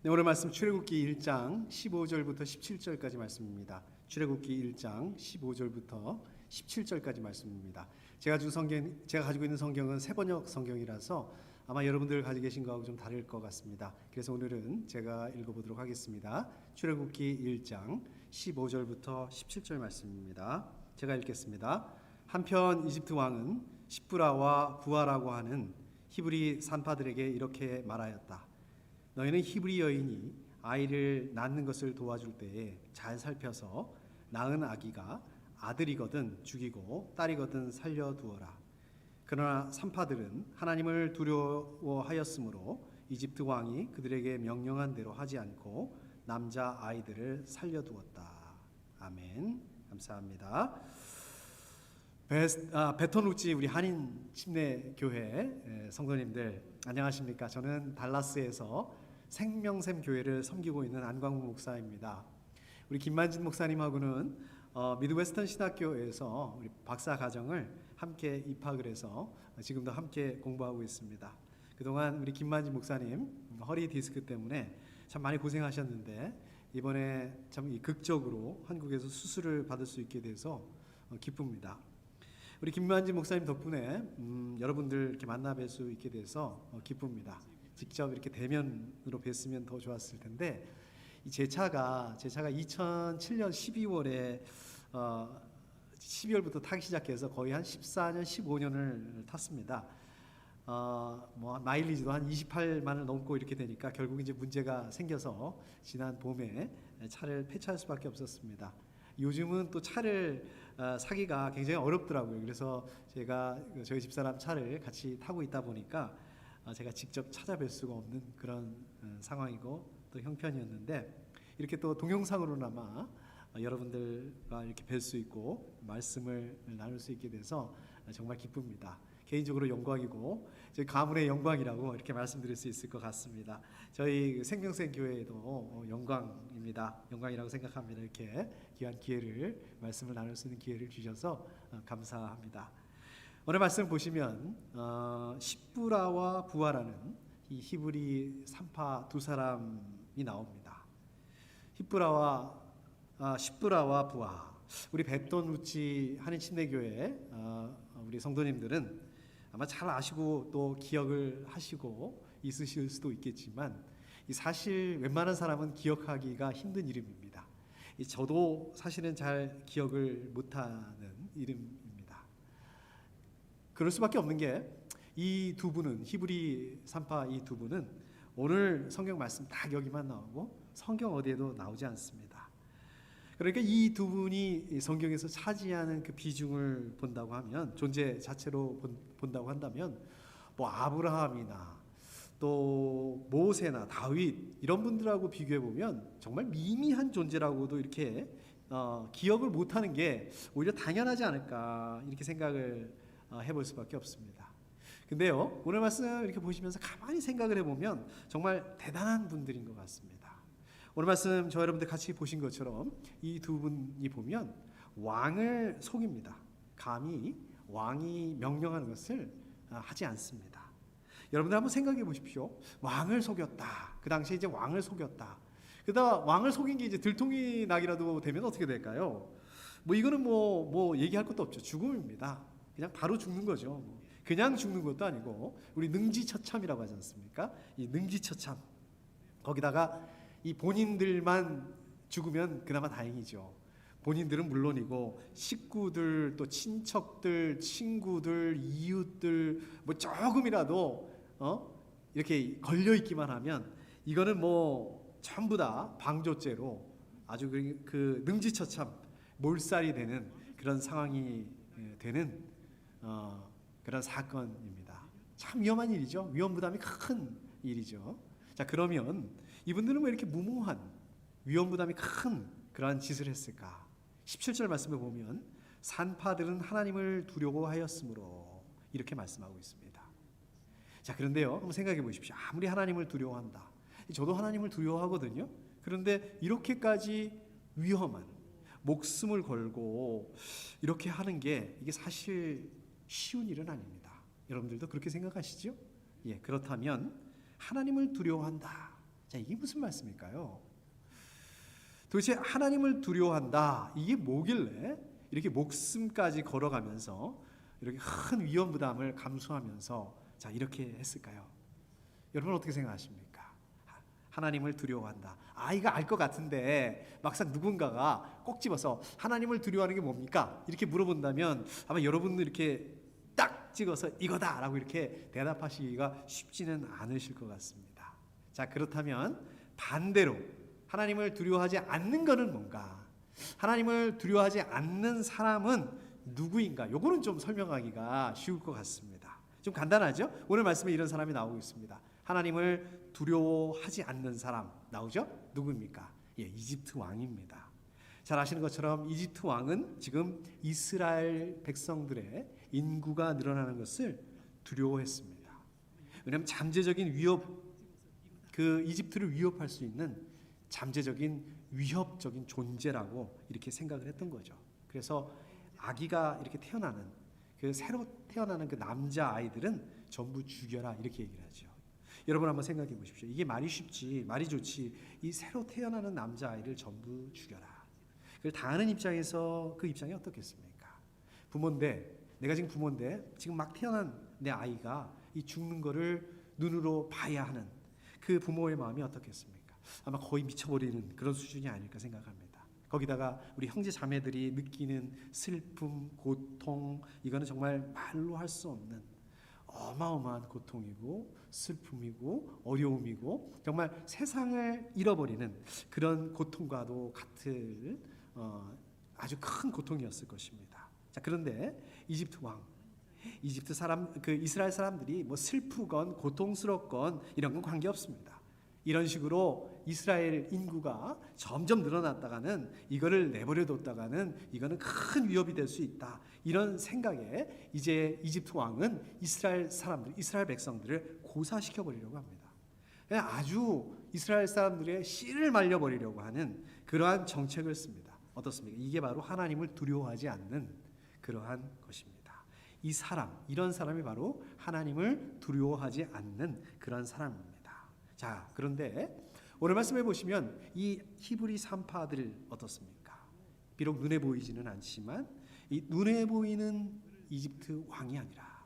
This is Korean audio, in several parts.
네, 오늘 말씀 출애굽기 1장 15절부터 17절까지 말씀입니다. 출애굽기 1장 15절부터 17절까지 말씀입니다. 제가 가지고 있는 성경은 세번역 성경이라서 아마 여러분들 가지고 계신 거하고 좀 다를 것 같습니다. 그래서 오늘은 제가 읽어보도록 하겠습니다. 출애굽기 1장 15절부터 17절 말씀입니다. 제가 읽겠습니다. 한편 이집트 왕은 십브라와 부아라고 하는 히브리 산파들에게 이렇게 말하였다. 너희는 히브리 여인이 아이를 낳는 것을 도와줄 때에 잘 살펴서 낳은 아기가 아들이거든 죽이고 딸이거든 살려두어라. 그러나 산파들은 하나님을 두려워하였으므로 이집트 왕이 그들에게 명령한 대로 하지 않고 남자 아이들을 살려두었다. 아멘. 감사합니다. 베톤우치 우리 한인 침례교회 성도님들 안녕하십니까? 저는 달라스에서 생명샘 교회를 섬기고 있는 안광무 목사입니다. 우리 김만진 목사님하고는 미드웨스턴 신학교에서 우리 박사 과정을 함께 입학을 해서 지금도 함께 공부하고 있습니다. 그동안 우리 김만진 목사님 허리 디스크 때문에 참 많이 고생하셨는데 이번에 참 극적으로 한국에서 수술을 받을 수 있게 돼서 기쁩니다. 우리 김만진 목사님 덕분에 여러분들 이렇게 만나 뵐 수 있게 돼서 기쁩니다. 직접 이렇게 대면으로 뵀으면 더 좋았을 텐데 제 차가 2007년 12월에 12월부터 타기 시작해서 거의 한 14년, 15년을 탔습니다. 마일리지도 한 28만을 넘고 이렇게 되니까 결국 이제 문제가 생겨서 지난 봄에 차를 폐차할 수밖에 없었습니다. 요즘은 또 차를 사기가 굉장히 어렵더라고요. 그래서 제가 저희 집사람 차를 같이 타고 있다 보니까 제가 직접 찾아뵐 수가 없는 그런 상황이고 또 형편이었는데 이렇게 또 동영상으로나마 여러분들과 이렇게 뵐 수 있고 말씀을 나눌 수 있게 돼서 정말 기쁩니다. 개인적으로 영광이고 저희 가문의 영광이라고 이렇게 말씀드릴 수 있을 것 같습니다. 저희 생명샘 교회도 영광입니다. 영광이라고 생각합니다. 이렇게 귀한 기회를 말씀을 나눌 수 있는 기회를 주셔서 감사합니다. 오늘 말씀 보시면 십브라와 부아라는 이 히브리 산파 두 사람이 나옵니다. 십브라와 부아. 우리 베톤우치 한인 침례교회 우리 성도님들은 아마 잘 아시고 또 기억을 하시고 있으실 수도 있겠지만 사실 웬만한 사람은 기억하기가 힘든 이름입니다. 저도 사실은 잘 기억을 못하는 이름입니다. 그럴 수밖에 없는 게 이 두 분은 히브리 산파 이 두 분은 오늘 성경 말씀 딱 여기만 나오고 성경 어디에도 나오지 않습니다. 그러니까 이 두 분이 성경에서 차지하는 그 비중을 본다고 하면 존재 자체로 본다고 한다면 아브라함이나 또 모세나 다윗 이런 분들하고 비교해 보면 정말 미미한 존재라고도 이렇게 기억을 못하는 게 오히려 당연하지 않을까 이렇게 생각을 해볼 수밖에 없습니다. 근데요 오늘 말씀 이렇게 보시면서 가만히 생각을 해보면 정말 대단한 분들인 것 같습니다. 오늘 말씀 저 여러분들 같이 보신 것처럼 이 두 분이 보면 왕을 속입니다. 감히 왕이 명령하는 것을 하지 않습니다. 여러분들 한번 생각해 보십시오. 왕을 속였다. 그 당시에 이제 왕을 속였다. 그러다 왕을 속인 게 이제 들통이 나기라도 되면 어떻게 될까요? 이거는 얘기할 것도 없죠. 죽음입니다. 그냥 바로 죽는 거죠. 그냥 죽는 것도 아니고 우리 능지처참이라고 하지 않습니까? 이 능지처참. 거기다가 이 본인들만 죽으면 그나마 다행이죠. 본인들은 물론이고 식구들 또 친척들, 친구들, 이웃들 조금이라도 이렇게 걸려 있기만 하면 이거는 전부 다 방조죄로 아주 그 능지처참 몰살이 되는 그런 상황이 되는 그런 사건입니다. 참 위험한 일이죠. 위험 부담이 큰 일이죠. 자, 그러면 이분들은 왜 이렇게 무모한 위험 부담이 큰 그러한 짓을 했을까? 17절 말씀을 보면 산파들은 하나님을 두려워하였으므로 이렇게 말씀하고 있습니다. 자, 그런데요 한번 생각해 보십시오. 아무리 하나님을 두려워한다. 저도 하나님을 두려워하거든요. 그런데 이렇게까지 위험한 목숨을 걸고 이렇게 하는 게 이게 사실 쉬운 일은 아닙니다. 여러분들도 그렇게 생각하시죠? 예, 그렇다면 하나님을 두려워한다. 자, 이게 무슨 말씀일까요? 도대체 하나님을 두려워한다, 이게 뭐길래 이렇게 목숨까지 걸어가면서 이렇게 큰 위험 부담을 감수하면서 자, 이렇게 했을까요? 여러분 어떻게 생각하십니까? 하나님을 두려워한다. 이거 알 것 같은데 막상 누군가가 꼭 집어서 하나님을 두려워하는 게 뭡니까? 이렇게 물어본다면 아마 여러분도 이렇게 딱 찍어서 이거다라고 이렇게 대답하시기가 쉽지는 않으실 것 같습니다. 자, 그렇다면 반대로 하나님을 두려워하지 않는 것은 뭔가? 하나님을 두려워하지 않는 사람은 누구인가? 요거는 좀 설명하기가 쉬울 것 같습니다. 좀 간단하죠? 오늘 말씀에 이런 사람이 나오고 있습니다. 하나님을 두려워하지 않는 사람 나오죠? 누구입니까? 이집트 왕입니다. 잘 아시는 것처럼 이집트 왕은 지금 이스라엘 백성들의 인구가 늘어나는 것을 두려워했습니다. 왜냐하면 잠재적인 위협, 그 이집트를 위협할 수 있는 잠재적인 위협적인 존재라고 이렇게 생각을 했던 거죠. 그래서 아기가 이렇게 태어나는 그 새로 태어나는 그 남자 아이들은 전부 죽여라 이렇게 얘기를 하죠. 여러분 한번 생각해 보십시오. 이게 말이 쉽지, 말이 좋지. 이 새로 태어나는 남자 아이를 전부 죽여라. 그걸 당하는 입장에서 그 입장이 어떻겠습니까? 부모인데, 내가 지금 부모인데 지금 막 태어난 내 아이가 이 죽는 거를 눈으로 봐야 하는 그 부모의 마음이 어떻겠습니까? 아마 거의 미쳐버리는 그런 수준이 아닐까 생각합니다. 거기다가 우리 형제 자매들이 느끼는 슬픔, 고통, 이거는 정말 말로 할 수 없는 어마어마한 고통이고 슬픔이고 어려움이고 정말 세상을 잃어버리는 그런 고통과도 같은 아주 큰 고통이었을 것입니다. 자, 그런데 이집트 왕, 이집트 사람, 그 이스라엘 사람들이 뭐 슬프건 고통스럽건 이런 건 관계없습니다. 이런 식으로 이스라엘 인구가 점점 늘어났다가는 이거를 내버려 뒀다가는 이거는 큰 위협이 될 수 있다. 이런 생각에 이제 이집트 왕은 이스라엘 사람들, 이스라엘 백성들을 고사시켜 버리려고 합니다. 아주 이스라엘 사람들의 씨를 말려 버리려고 하는 그러한 정책을 씁니다. 어떻습니까? 이게 바로 하나님을 두려워하지 않는 그러한 것입니다. 이 사람, 이런 사람이 바로 하나님을 두려워하지 않는 그런 사람입니다. 자, 그런데 오늘 말씀해 보시면 이 히브리 산파들 어떻습니까? 비록 눈에 보이지는 않지만 이 눈에 보이는 이집트 왕이 아니라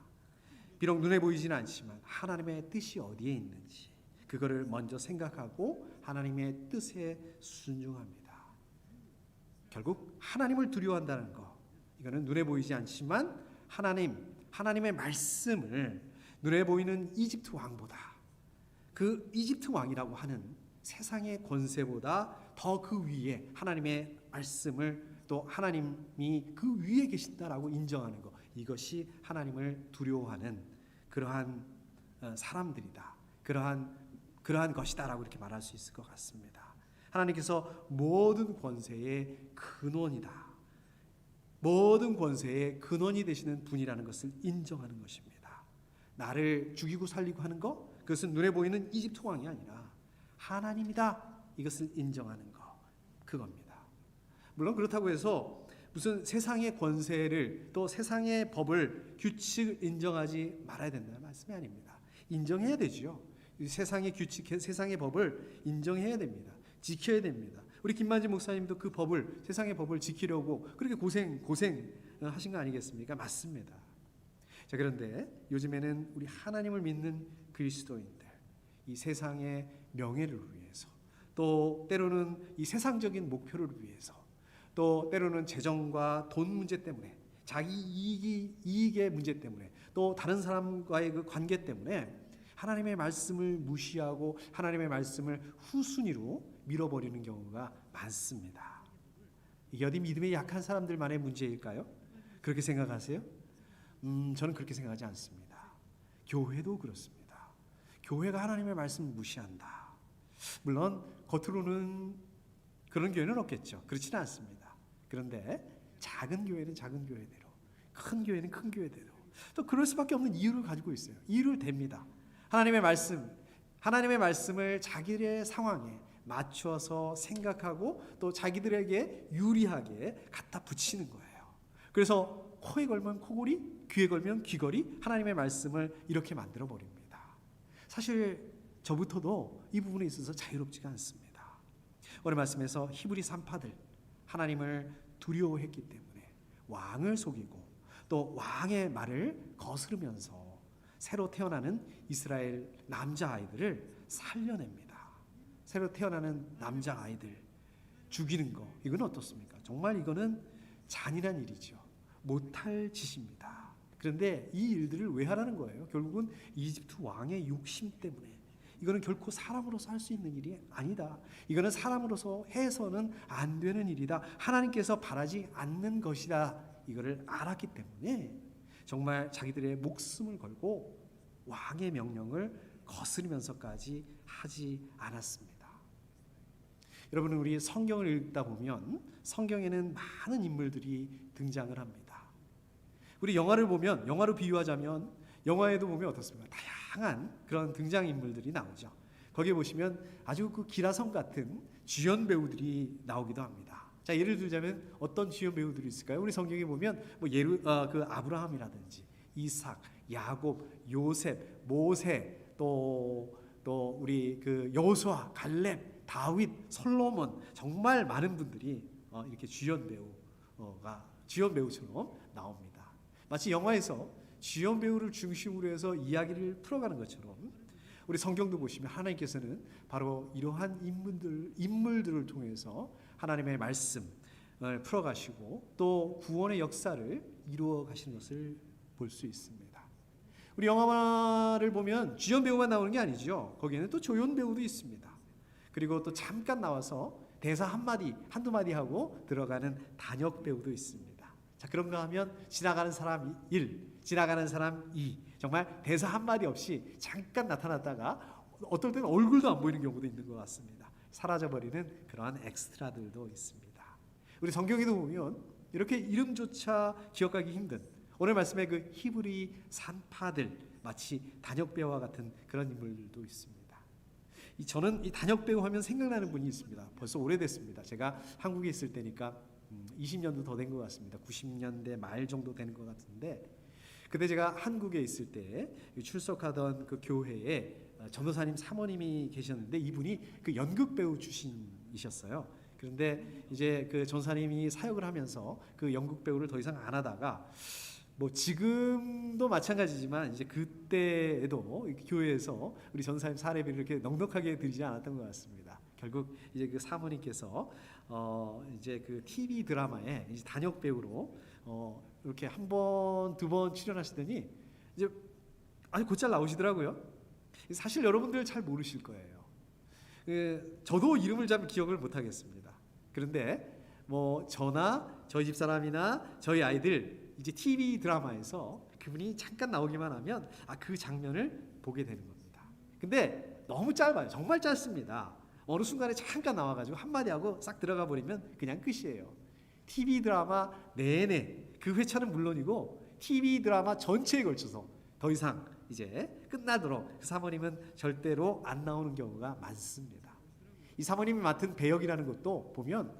비록 눈에 보이지는 않지만 하나님의 뜻이 어디에 있는지 그거를 먼저 생각하고 하나님의 뜻에 순종합니다. 결국 하나님을 두려워한다는 거, 이거는 눈에 보이지 않지만 하나님의 말씀을 눈에 보이는 이집트 왕보다, 그 이집트 왕이라고 하는 세상의 권세보다 더 그 위에 하나님의 말씀을, 또 하나님이 그 위에 계신다라고 인정하는 것, 이것이 하나님을 두려워하는 그러한 사람들이다, 그러한 것이다라고 이렇게 말할 수 있을 것 같습니다. 하나님께서 모든 권세의 근원이다, 모든 권세의 근원이 되시는 분이라는 것을 인정하는 것입니다. 나를 죽이고 살리고 하는 것, 그것은 눈에 보이는 이집트 왕이 아니라 하나님이다, 이것을 인정하는 것, 그겁니다. 물론 그렇다고 해서 무슨 세상의 권세를, 또 세상의 법을, 규칙을 인정하지 말아야 된다는 말씀이 아닙니다. 인정해야 되죠. 세상의 규칙, 세상의 법을 인정해야 됩니다. 지켜야 됩니다. 우리 김만지 목사님도 그 법을, 세상의 법을 지키려고 그렇게 고생 하신 거 아니겠습니까? 맞습니다. 자, 그런데 요즘에는 우리 하나님을 믿는 그리스도인들, 이 세상의 명예를 위해서, 또 때로는 이 세상적인 목표를 위해서, 또 때로는 재정과 돈 문제 때문에, 자기 이익의 문제 때문에, 또 다른 사람과의 그 관계 때문에 하나님의 말씀을 무시하고 하나님의 말씀을 후순위로 밀어버리는 경우가 많습니다. 이게 어디 믿음이 약한 사람들만의 문제일까요? 그렇게 생각하세요? 저는 그렇게 생각하지 않습니다. 교회도 그렇습니다. 교회가 하나님의 말씀을 무시한다. 물론 겉으로는 그런 교회는 없겠죠. 그렇지는 않습니다. 그런데 작은 교회는 작은 교회대로, 큰 교회는 큰 교회대로 또 그럴 수밖에 없는 이유를 가지고 있어요. 이유를 댑니다. 하나님의 말씀을 자기의 상황에 맞춰서 생각하고 또 자기들에게 유리하게 갖다 붙이는 거예요. 그래서 코에 걸면 코걸이, 귀에 걸면 귀걸이, 하나님의 말씀을 이렇게 만들어 버립니다. 사실 저부터도 이 부분에 있어서 자유롭지가 않습니다. 오늘 말씀에서 히브리 산파들 하나님을 두려워했기 때문에 왕을 속이고 또 왕의 말을 거스르면서 새로 태어나는 이스라엘 남자아이들을 살려냅니다. 새로 태어나는 남자아이들 죽이는 거, 이건 어떻습니까? 정말 이거는 잔인한 일이죠. 못할 짓입니다. 그런데 이 일들을 왜 하라는 거예요? 결국은 이집트 왕의 욕심 때문에. 이거는 결코 사람으로서 할 수 있는 일이 아니다. 이거는 사람으로서 해서는 안 되는 일이다. 하나님께서 바라지 않는 것이다. 이거를 알았기 때문에 정말 자기들의 목숨을 걸고 왕의 명령을 거스르면서까지 하지 않았습니다. 여러분, 우리 성경을 읽다 보면 성경에는 많은 인물들이 등장을 합니다. 우리 영화를 보면, 영화로 비유하자면 영화에도 보면 어떻습니까? 다양한 그런 등장인물들이 나오죠. 거기에 보시면 아주 그 기라성 같은 주연 배우들이 나오기도 합니다. 자, 예를 들자면 어떤 주연 배우들이 있을까요? 우리 성경에 보면 그 아브라함이라든지 이삭, 야곱, 요셉, 모세, 또 우리 그 여호수아, 갈렙, 다윗, 솔로몬, 정말 많은 분들이 이렇게 주연 배우처럼 나옵니다. 마치 영화에서 주연 배우를 중심으로 해서 이야기를 풀어가는 것처럼 우리 성경도 보시면 하나님께서는 바로 이러한 인물들을 통해서 하나님의 말씀을 풀어가시고 또 구원의 역사를 이루어 가시는 것을 볼 수 있습니다. 우리 영화를 보면 주연 배우만 나오는 게 아니죠. 거기에는 또 조연 배우도 있습니다. 그리고 또 잠깐 나와서 대사 한두 마디 하고 들어가는 단역 배우도 있습니다. 자, 그런가 하면 지나가는 사람 1, 지나가는 사람 2, 정말 대사 한마디 없이 잠깐 나타났다가 어떨 때는 얼굴도 안 보이는 경우도 있는 것 같습니다. 사라져버리는 그러한 엑스트라들도 있습니다. 우리 성경에도 보면 이렇게 이름조차 기억하기 힘든 오늘 말씀의 그 히브리 산파들, 마치 단역 배우와 같은 그런 인물들도 있습니다. 저는 이 단역 배우 하면 생각나는 분이 있습니다. 벌써 오래됐습니다. 제가 한국에 있을 때니까 20년도 더 된 것 같습니다. 90년대 말 정도 되는 것 같은데, 그때 제가 한국에 있을 때 출석하던 그 교회에 전도사님 사모님이 계셨는데 이분이 그 연극 배우 출신이셨어요. 그런데 이제 그 전사님이 사역을 하면서 그 연극 배우를 더 이상 안 하다가 뭐 지금도 마찬가지지만 이제 그때에도 교회에서 우리 전사님 사례비를 이렇게 넉넉하게 드리지 않았던 것 같습니다. 결국 이제 그 사모님께서 이제 그 TV 드라마에 이제 단역 배우로 이렇게 한 번, 두 번 출연하시더니 이제 아주 곧잘 나오시더라고요. 사실 여러분들 잘 모르실 거예요. 저도 이름을 잘 기억을 못 하겠습니다. 그런데 뭐 저나 저희 집사람이나 저희 아이들 이제 TV 드라마에서 그분이 잠깐 나오기만 하면 그 장면을 보게 되는 겁니다. 근데 너무 짧아요. 정말 짧습니다. 어느 순간에 잠깐 나와가지고 한마디 하고 싹 들어가 버리면 그냥 끝이에요. TV 드라마 내내 그 회차는 물론이고 TV 드라마 전체에 걸쳐서 더 이상 이제 끝나도록 그 사모님은 절대로 안 나오는 경우가 많습니다. 이 사모님이 맡은 배역이라는 것도 보면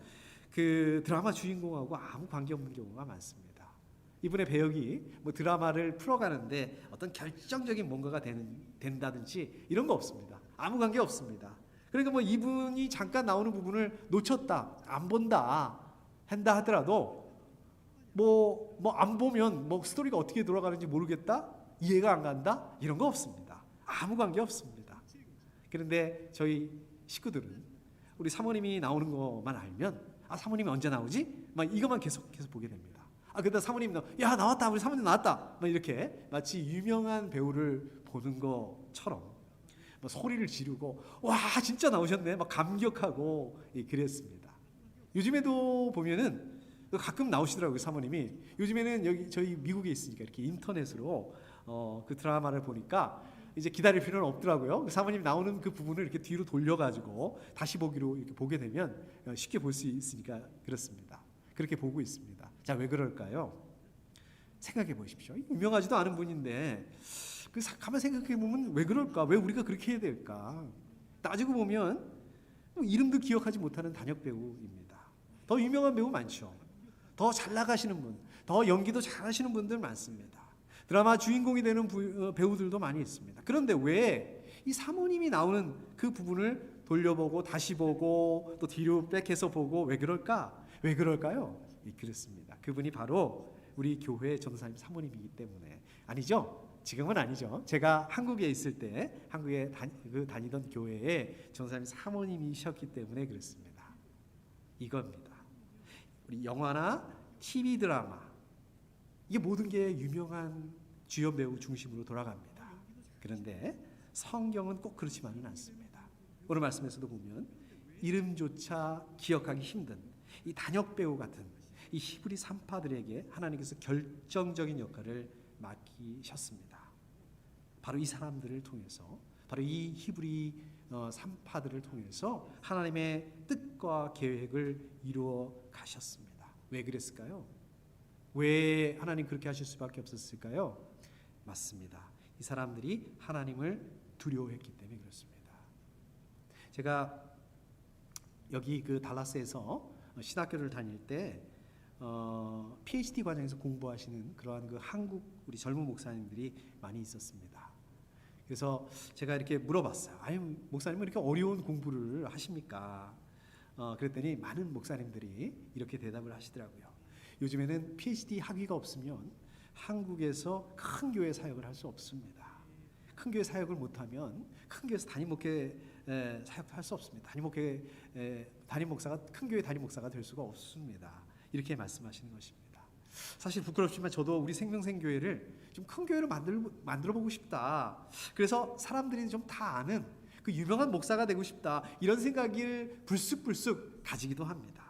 그 드라마 주인공하고 아무 관계없는 경우가 많습니다. 이분의 배역이 뭐 드라마를 풀어가는데 어떤 결정적인 뭔가가 된다든지 이런 거 없습니다. 아무 관계 없습니다. 그러니까 뭐 이분이 잠깐 나오는 부분을 놓쳤다, 안 본다 한다 하더라도 뭐 안 보면 뭐 스토리가 어떻게 돌아가는지 모르겠다, 이해가 안 간다, 이런 거 없습니다. 아무 관계 없습니다. 그런데 저희 식구들은 우리 사모님이 나오는 것만 알면 사모님이 언제 나오지? 막 이것만 계속 보게 됩니다. 그러다 사모님 야 나왔다, 우리 사모님 나왔다, 막 이렇게 마치 유명한 배우를 보는 것처럼 막 소리를 지르고 와 진짜 나오셨네 막 감격하고 그랬습니다. 요즘에도 보면은 가끔 나오시더라고요. 사모님이 요즘에는 여기 저희 미국에 있으니까 이렇게 인터넷으로 그 드라마를 보니까 이제 기다릴 필요는 없더라고요. 사모님 나오는 그 부분을 이렇게 뒤로 돌려가지고 다시 보기로 이렇게 보게 되면 쉽게 볼 수 있으니까 그렇습니다. 그렇게 보고 있습니다. 자, 왜 그럴까요? 생각해 보십시오. 유명하지도 않은 분인데 가만 생각해 보면 왜 그럴까? 왜 우리가 그렇게 해야 될까? 따지고 보면 이름도 기억하지 못하는 단역 배우입니다. 더 유명한 배우 많죠. 더 잘 나가시는 분, 더 연기도 잘하시는 분들 많습니다. 드라마 주인공이 되는 배우들도 많이 있습니다. 그런데 왜 이 사모님이 나오는 그 부분을 돌려보고 다시 보고 또 뒤로 백해서 보고 왜 그럴까? 왜 그럴까요? 그렇습니다. 그분이 바로 우리 교회 전도사님 사모님이기 때문에. 아니죠? 지금은 아니죠. 제가 한국에 있을 때 한국에 다니던 교회에 전도사님 사모님이셨기 때문에 그렇습니다. 이겁니다. 우리 영화나 TV 드라마 이게 모든 게 유명한 주연 배우 중심으로 돌아갑니다. 그런데 성경은 꼭 그렇지만은 않습니다. 오늘 말씀에서도 보면 이름조차 기억하기 힘든 이 단역 배우 같은 이 히브리 산파들에게 하나님께서 결정적인 역할을 맡기셨습니다. 바로 이 사람들을 통해서, 바로 이 히브리 산파들을 통해서 하나님의 뜻과 계획을 이루어 가셨습니다. 왜 그랬을까요? 왜 하나님 그렇게 하실 수밖에 없었을까요? 맞습니다. 이 사람들이 하나님을 두려워했기 때문에 그렇습니다. 제가 여기 그 달라스에서 신학교를 다닐 때 PhD 과정에서 공부하시는 그러한 그 한국 우리 젊은 목사님들이 많이 있었습니다. 그래서 제가 이렇게 물어봤어요. 아니 목사님은 이렇게 어려운 공부를 하십니까? 그랬더니 많은 목사님들이 이렇게 대답을 하시더라고요. 요즘에는 PhD 학위가 없으면 한국에서 큰 교회 사역을 할 수 없습니다. 큰 교회 사역을 못하면 큰 교회에서 담임 목회 사역할 수 없습니다. 담임 목사가 큰 교회 담임 목사가 될 수가 없습니다. 이렇게 말씀하시는 것입니다. 사실 부끄럽지만 저도 우리 생명생교회를 좀 큰 교회로 만들어 보고 싶다. 그래서 사람들이 좀 다 아는 그 유명한 목사가 되고 싶다. 이런 생각을 불쑥불쑥 가지기도 합니다.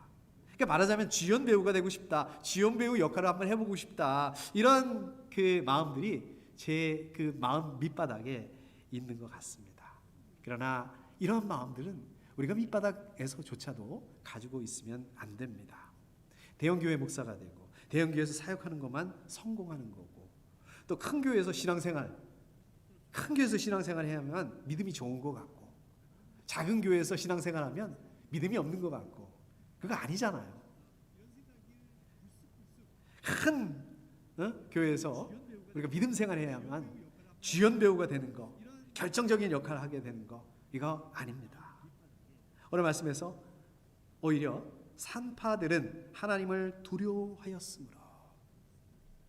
그러니까 말하자면 주연 배우가 되고 싶다. 주연 배우 역할을 한번 해보고 싶다. 이런 그 마음들이 제 그 마음 밑바닥에 있는 것 같습니다. 그러나 이런 마음들은 우리가 밑바닥에서조차도 가지고 있으면 안 됩니다. 대형교회 목사가 되고 대형교회에서 사역하는 것만 성공하는 거고 또 큰 교회에서 신앙생활 해야만 믿음이 좋은 것 같고 작은 교회에서 신앙생활하면 믿음이 없는 것 같고 그거 아니잖아요. 큰 교회에서 우리가 믿음 생활해야만 주연 배우가 되는 거, 결정적인 역할을 하게 되는 거 이거 아닙니다. 오늘 말씀에서 오히려 산파들은 하나님을 두려워하였으므로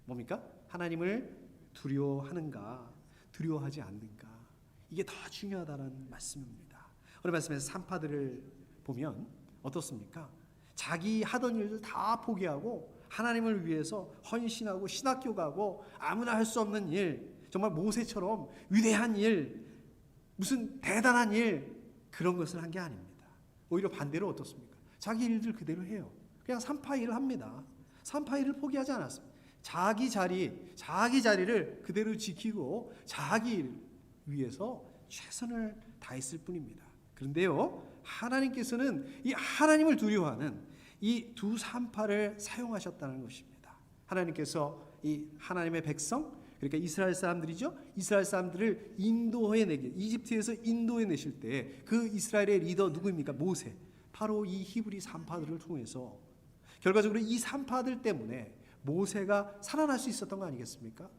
뭡니까? 하나님을 두려워하는가 두려워하지 않는가 이게 더 중요하다는 말씀입니다. 오늘 말씀에서 산파들을 보면 어떻습니까? 자기 하던 일들 다 포기하고 하나님을 위해서 헌신하고 신학교 가고 아무나 할 수 없는 일 정말 모세처럼 위대한 일 무슨 대단한 일 그런 것을 한 게 아닙니다. 오히려 반대로 어떻습니까? 자기 일들 그대로 해요. 그냥 산파 일을 합니다. 산파 일을 포기하지 않았습니다. 자기 자리를 그대로 지키고 자기 일 위해서 최선을 다했을 뿐입니다. 그런데요, 하나님께서는 이 하나님을 두려워하는 이 두 산파를 사용하셨다는 것입니다. 하나님께서 이 하나님의 백성, 그러니까 이스라엘 사람들이죠. 이스라엘 사람들을 이집트에서 인도해 내실 때 그 이스라엘의 리더 누구입니까? 모세. 바로 이 히브리 산파들을 통해서 결과적으로 이 산파들 때문에 모세가 살아날 수 있었던 거 아니겠습니까?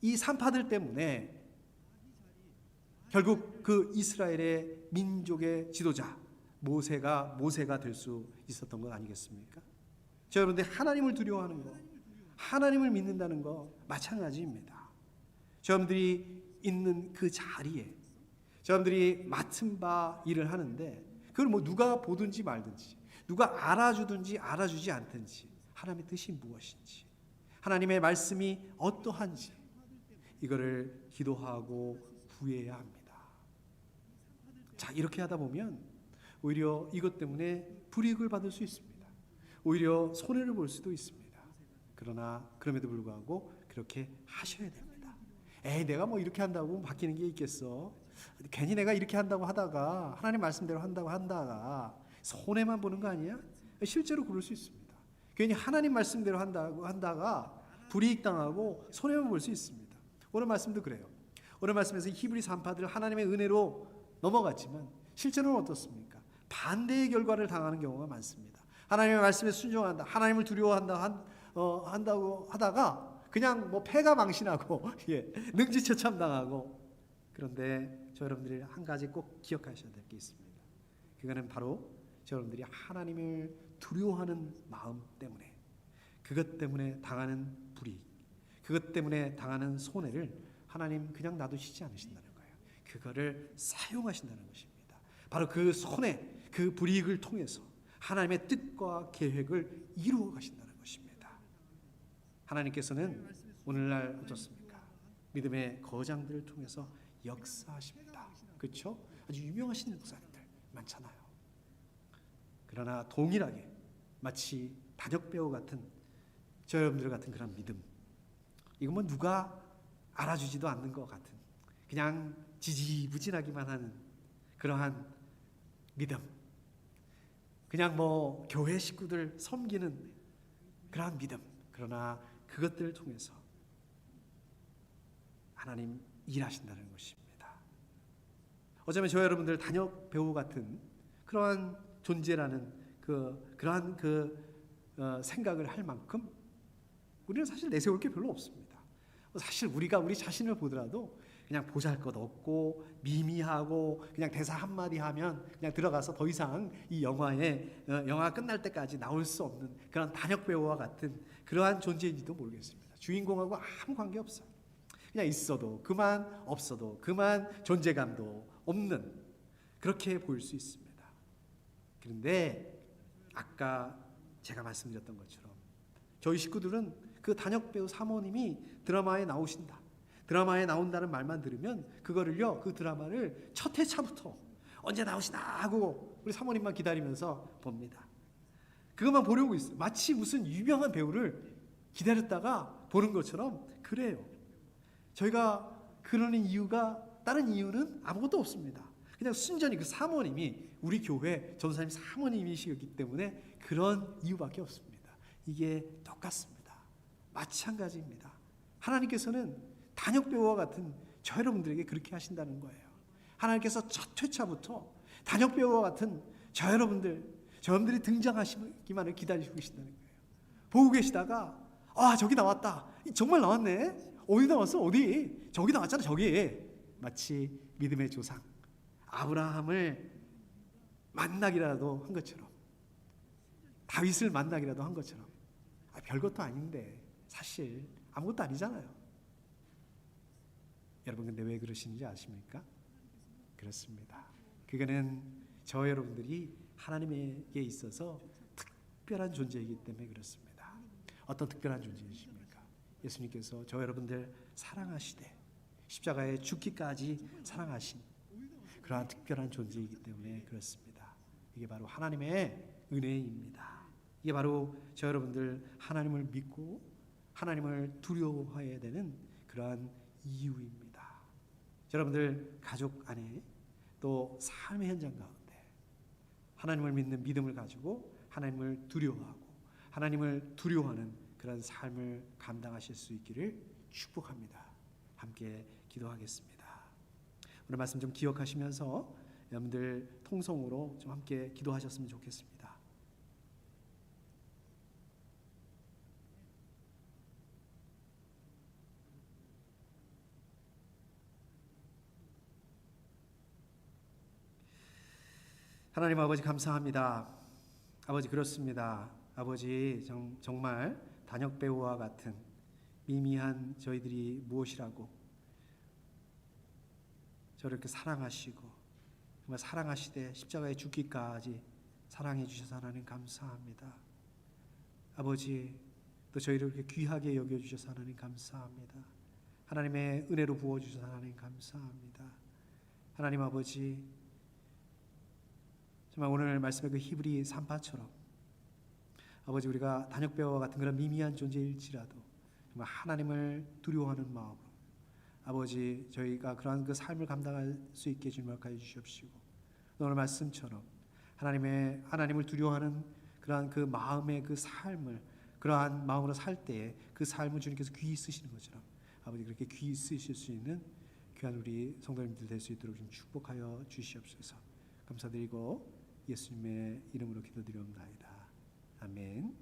이 산파들 때문에 결국 그 이스라엘의 민족의 지도자 모세가 될 수 있었던 것 아니겠습니까? 자, 여러분들 하나님을 두려워하는 거, 하나님을 믿는다는 거 마찬가지입니다. 여러분들이 있는 그 자리에 여러분들이 맡은 바 일을 하는데 그걸 뭐 누가 보든지 말든지 누가 알아주든지 알아주지 않든지 하나님의 뜻이 무엇인지 하나님의 말씀이 어떠한지 이거를 기도하고 구해야 합니다. 자, 이렇게 하다 보면 오히려 이것 때문에 불이익을 받을 수 있습니다. 오히려 손해를 볼 수도 있습니다. 그러나 그럼에도 불구하고 그렇게 하셔야 됩니다. 내가 뭐 이렇게 한다고 바뀌는 게 있겠어? 괜히 내가 이렇게 한다고 하다가 하나님 말씀대로 한다고 한다가 손해만 보는 거 아니야? 실제로 그럴 수 있습니다. 괜히 하나님 말씀대로 한다고 한다가 불이익 당하고 손해만 볼 수 있습니다. 오늘 말씀도 그래요. 오늘 말씀에서 히브리 산파들 하나님의 은혜로 넘어갔지만 실제로는 어떻습니까? 반대의 결과를 당하는 경우가 많습니다. 하나님의 말씀에 순종한다, 하나님을 두려워한다고 하다가 그냥 뭐 패가 망신하고 능지처참 당하고 그런데 저 여러분들이 한 가지 꼭 기억하셔야 될 게 있습니다. 그거는 바로 저 여러분들이 하나님을 두려워하는 마음 때문에, 그것 때문에 당하는 불이익, 그것 때문에 당하는 손해를 하나님 그냥 놔두시지 않으신다는 거예요. 그거를 사용하신다는 것입니다. 바로 그 손해, 그 불이익을 통해서 하나님의 뜻과 계획을 이루어 가신다는 것입니다. 하나님께서는 오늘날 어떻습니까? 믿음의 거장들을 통해서 역사하십니다. 그렇죠? 아주 유명하신 목사님들 많잖아요. 그러나 동일하게 마치 단역배우 같은 저 여러분들 같은 그런 믿음, 이건 뭐 누가 알아주지도 않는 것 같은, 그냥 지지부진하기만 하는 그러한 믿음, 그냥 뭐 교회 식구들 섬기는 그러한 믿음, 그러나 그것들을 통해서 하나님 일하신다는 것입니다. 어쩌면 저 여러분들 단역 배우 같은 그러한 존재라는 그러한 생각을 할 만큼 우리는 사실 내세울 게 별로 없습니다. 사실 우리가 우리 자신을 보더라도 그냥 보잘것없고 미미하고 그냥 대사 한마디 하면 그냥 들어가서 더 이상 이 영화 끝날 때까지 나올 수 없는 그런 단역 배우와 같은 그러한 존재인지도 모르겠습니다. 주인공하고 아무 관계 없어요. 그냥 있어도 그만, 없어도 그만, 존재감도 없는, 그렇게 보일 수 있습니다. 그런데 아까 제가 말씀드렸던 것처럼 저희 식구들은 그 단역 배우 사모님이 드라마에 나오신다, 드라마에 나온다는 말만 들으면 그거를요, 그 드라마를 첫 회차부터 언제 나오시나 하고 우리 사모님만 기다리면서 봅니다. 그것만 보려고 있어요. 마치 무슨 유명한 배우를 기다렸다가 보는 것처럼 그래요. 저희가 그러는 이유가, 다른 이유는 아무것도 없습니다. 그냥 순전히 그 사모님이 우리 교회 전도사님 사모님이시기 때문에 그런 이유밖에 없습니다. 이게 똑같습니다. 마찬가지입니다. 하나님께서는 단역 배우와 같은 저 여러분들에게 그렇게 하신다는 거예요. 하나님께서 첫 회차부터 단역 배우와 같은 저 여러분들이 등장하시기만을 기다리고 계신다는 거예요. 보고 계시다가 저기 나왔다, 정말 나왔네, 어디 나왔어, 어디, 저기 나왔잖아, 저기. 마치 믿음의 조상 아브라함을 만나기라도 한 것처럼, 다윗을 만나기라도 한 것처럼, 별것도 아닌데 사실 아무것도 아니잖아요. 여러분, 근데 왜 그러시는지 아십니까? 그렇습니다. 그거는 저 여러분들이 하나님에게 있어서 특별한 존재이기 때문에 그렇습니다. 어떤 특별한 존재이십니까? 예수님께서 저 여러분들 사랑하시되 십자가에 죽기까지 사랑하신 그러한 특별한 존재이기 때문에 그렇습니다. 이게 바로 하나님의 은혜입니다. 이게 바로 저 여러분들 하나님을 믿고 하나님을 두려워해야 되는 그러한 이유입니다. 여러분들 가족 안에 또 삶의 현장 가운데 하나님을 믿는 믿음을 가지고 하나님을 두려워하고 하나님을 두려워하는 그런 삶을 감당하실 수 있기를 축복합니다. 함께 기도하겠습니다. 오늘 말씀 좀 기억하시면서 여러분들 통성으로 좀 함께 기도하셨으면 좋겠습니다. 하나님 아버지, 감사합니다. 아버지, 그렇습니다. 아버지, 정말 단역 배우와 같은 미미한 저희들이 무엇이라고 저렇게 사랑하시고 정말 사랑하시되 십자가에 죽기까지 사랑해 주셔서 하나님 감사합니다. 아버지, 또 저희를 이렇게 귀하게 여겨주셔서 하나님 감사합니다. 하나님의 은혜로 부어주셔서 하나님 감사합니다. 하나님 아버지, 정말 오늘 말씀의 그 히브리 3파처럼 아버지, 우리가 단역배우와 같은 그런 미미한 존재일지라도 정말 하나님을 두려워하는 마음으로 아버지, 저희가 그러한 그 삶을 감당할 수 있게 주님 허락하여 주시옵시고, 오늘 말씀처럼 하나님을 두려워하는 그러한 그 마음의 그 삶을, 그러한 마음으로 살 때에 그 삶을 주님께서 귀히 쓰시는 것처럼 아버지, 그렇게 귀히 쓰실 수 있는 귀한 우리 성도님들 될 수 있도록 좀 축복하여 주시옵소서. 감사드리고 예수님의 이름으로 기도드리옵나이다. 아멘.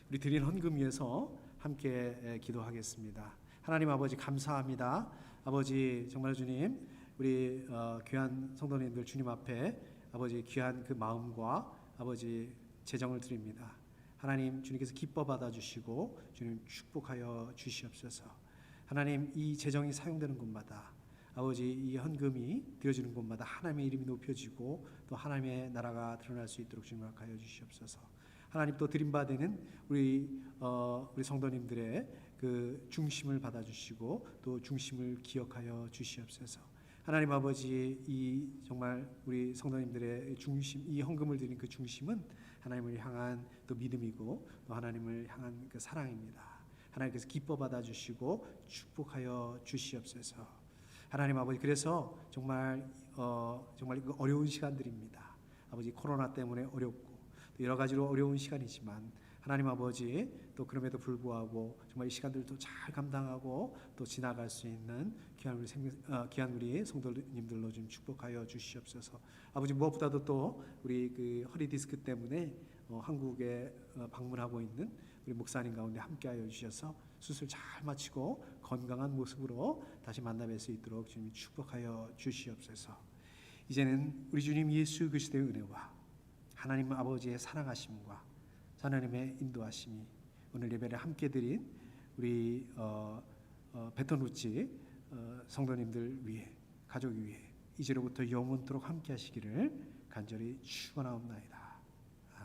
우리 드린 헌금 위해서 함께 기도하겠습니다. 하나님 아버지 감사합니다. 아버지 정말 주님 우리 귀한 성도님들 주님 앞에 아버지 귀한 그 마음과 아버지 재정을 드립니다. 하나님 주님께서 기뻐 받아주시고 주님 축복하여 주시옵소서. 하나님 이 재정이 사용되는 곳마다 아버지 이 헌금이 드려지는 곳마다 하나님의 이름이 높여지고 또 하나님의 나라가 드러날 수 있도록 주님 허락하여 주시옵소서. 하나님 또 드림받는 우리 성도님들의 그 중심을 받아주시고 또 중심을 기억하여 주시옵소서. 하나님 아버지 이 정말 우리 성도님들의 중심 이 헌금을 드린 그 중심은 하나님을 향한 또 믿음이고 또 하나님을 향한 그 사랑입니다. 하나님께서 기뻐 받아주시고 축복하여 주시옵소서. 하나님 아버지 그래서 정말 그 어려운 시간들입니다. 아버지 코로나 때문에 어렵고 또 여러 가지로 어려운 시간이지만 하나님 아버지 또 그럼에도 불구하고 정말 이 시간들도 잘 감당하고 또 지나갈 수 있는 귀한 우리 성도님들로 좀 축복하여 주시옵소서. 아버지 무엇보다도 또 우리 그 허리 디스크 때문에 한국에 방문하고 있는 우리 목사님 가운데 함께하여 주셔서 수술 잘 마치고 건강한 모습으로 다시 만나 뵐 수 있도록 주님 축복하여 주시옵소서. 이제는 우리 주님 예수 그리스도의 은혜와 하나님 아버지의 사랑하심과 하나님의 인도하심이 오늘 예배를 함께 드린 우리 베톤루치 성도님들 위해 가족 위해 이제로부터 영원토록 함께 하시기를 간절히 축원하옵나이다.